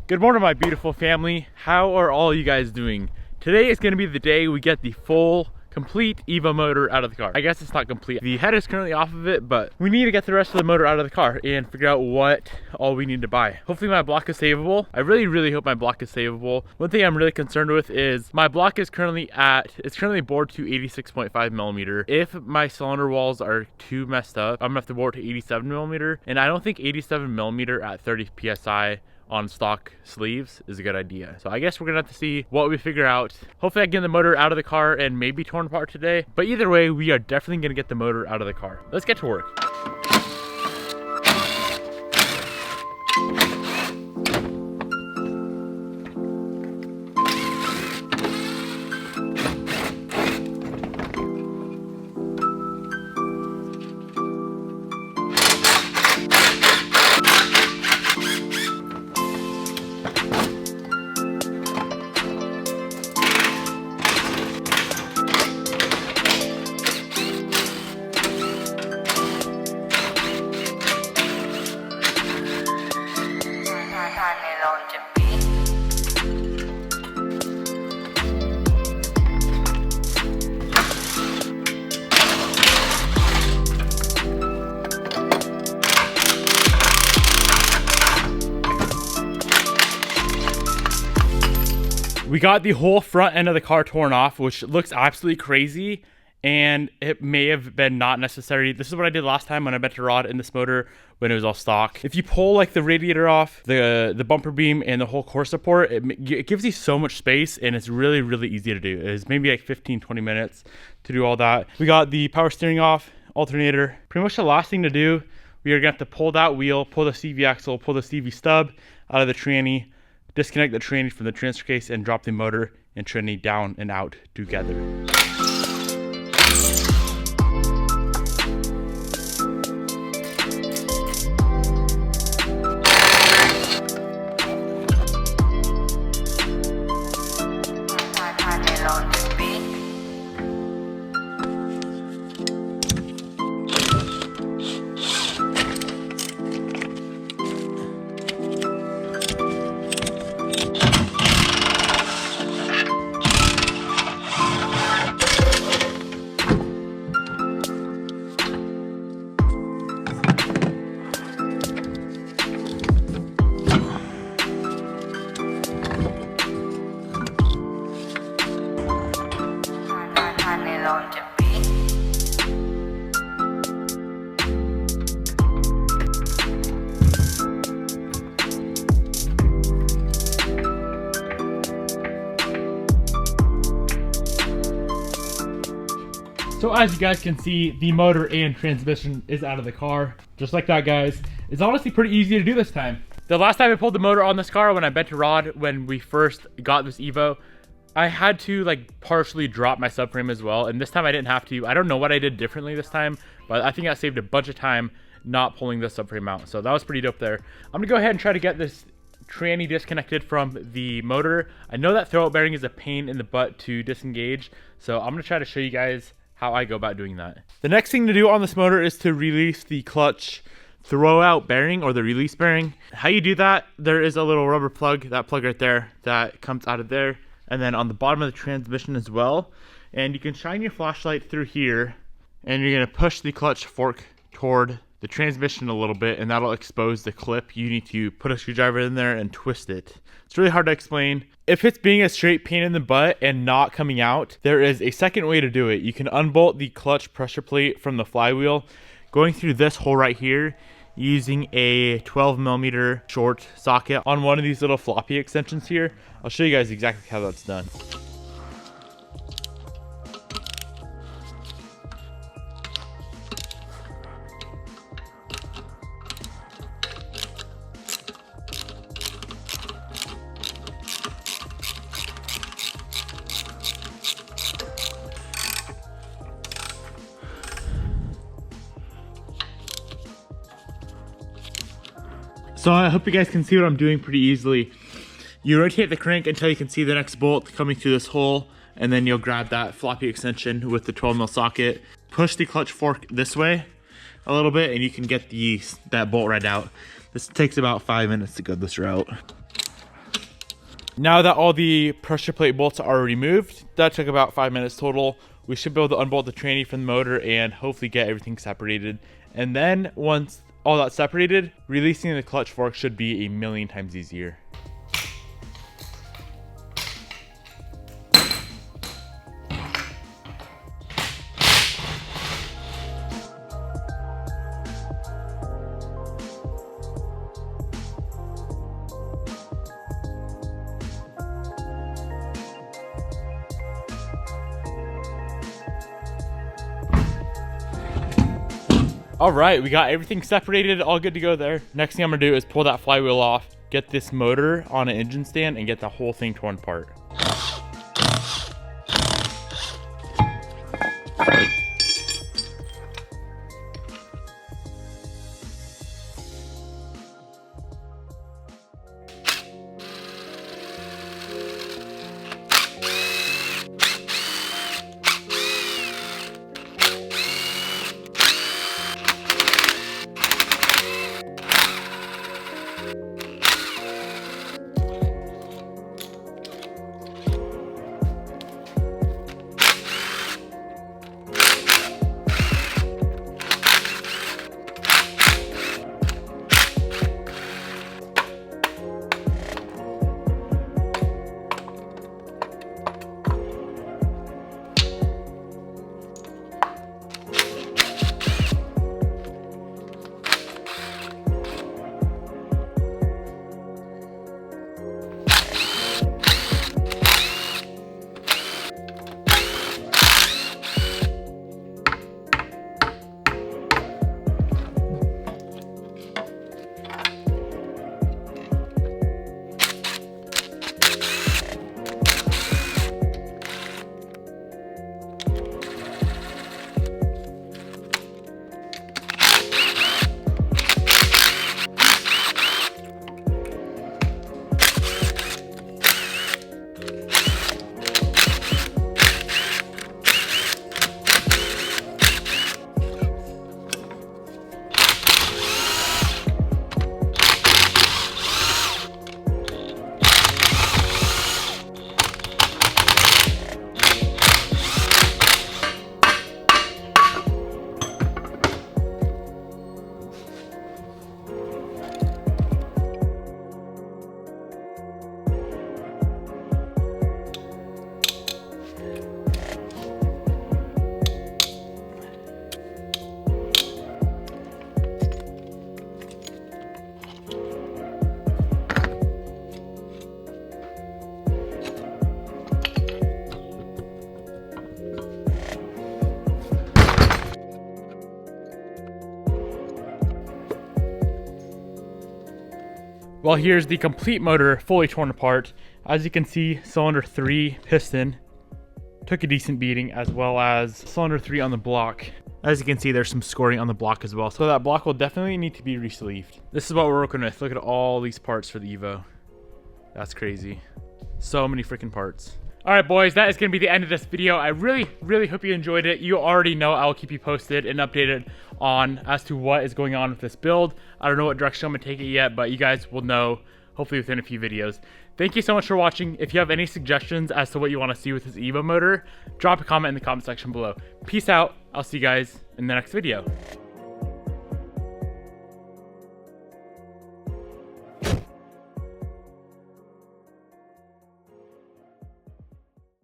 Good morning, my beautiful family. How are all you guys doing? Today is going to be the day we get the full complete Evo motor out of the car. I guess it's not complete. The head is currently off of it, but we need to get the rest of the motor out of the car and figure out what all we need to buy. Hopefully my block is savable. I really hope my block is savable. One thing I'm really concerned with is my block is currently bored to 86.5 millimeter. If my cylinder walls are too messed up, I'm gonna have to bore it to 87 millimeter. And I don't think 87 millimeter at 30 PSI on stock sleeves is a good idea. So I guess we're gonna have to see what we figure out. Hopefully I can get the motor out of the car and maybe torn apart today. But either way, we are definitely gonna get the motor out of the car. Let's get to work. We got the whole front end of the car torn off, which looks absolutely crazy, and it may have been not necessary. This is what I did last time when I bent a rod in this motor when it was all stock. If you pull like the radiator off, the bumper beam and the whole core support, it gives you so much space, and it's really easy to do. It's maybe like 15-20 minutes to do all that. We got the power steering off, alternator. Pretty much the last thing to do, we are gonna have to pull that wheel, pull the CV axle, pull the CV stub out of the tranny, disconnect the tranny from the transfer case, and drop the motor and tranny down and out together. So as you guys can see, the motor and transmission is out of the car. Just like that, guys. It's honestly pretty easy to do this time. The last time I pulled the motor on this car when I bent a rod when we first got this Evo, I had to like partially drop my subframe as well. And this time I didn't have to. I don't know what I did differently this time, but I think I saved a bunch of time not pulling the subframe out. So that was pretty dope there. I'm gonna go ahead and try to get this tranny disconnected from the motor. I know that throwout bearing is a pain in the butt to disengage. So I'm gonna try to show you guys how I go about doing that. The next thing to do on this motor is to release the clutch throwout bearing, or the release bearing. How you do that, there is a little rubber plug, that plug right there, that comes out of there, and then on the bottom of the transmission as well. And you can shine your flashlight through here, and you're gonna push the clutch fork toward the transmission a little bit, and that'll expose the clip. You need to put a screwdriver in there and twist it. It's really hard to explain. If it's being a straight pain in the butt and not coming out, there is a second way to do it. You can unbolt the clutch pressure plate from the flywheel, going through this hole right here, using a 12 millimeter short socket on one of these little floppy extensions here. I'll show you guys exactly how that's done. So I hope you guys can see what I'm doing pretty easily. You rotate the crank until you can see the next bolt coming through this hole, and then you'll grab that floppy extension with the 12mm socket, push the clutch fork this way a little bit, and you can get that bolt right out. This takes about 5 minutes to go this route. Now that all the pressure plate bolts are removed, that took about 5 minutes total. We should be able to unbolt the tranny from the motor and hopefully get everything separated. And then once all that's separated, releasing the clutch fork should be a million times easier. All right, we got everything separated, all good to go there. Next thing I'm gonna do is pull that flywheel off, get this motor on an engine stand, and get the whole thing torn apart. Well, here's the complete motor fully torn apart. As you can see, cylinder 3 piston took a decent beating, as well as cylinder 3 on the block. As you can see, there's some scoring on the block as well. So that block will definitely need to be resleeved. This is what we're working with. Look at all these parts for the Evo. That's crazy. So many freaking parts. All right, boys, that is going to be the end of this video. I really hope you enjoyed it. You already know I'll keep you posted and updated on as to what is going on with this build. I don't know what direction I'm going to take it yet, but you guys will know hopefully within a few videos. Thank you so much for watching. If you have any suggestions as to what you want to see with this Evo motor, drop a comment in the comment section below. Peace out. I'll see you guys in the next video.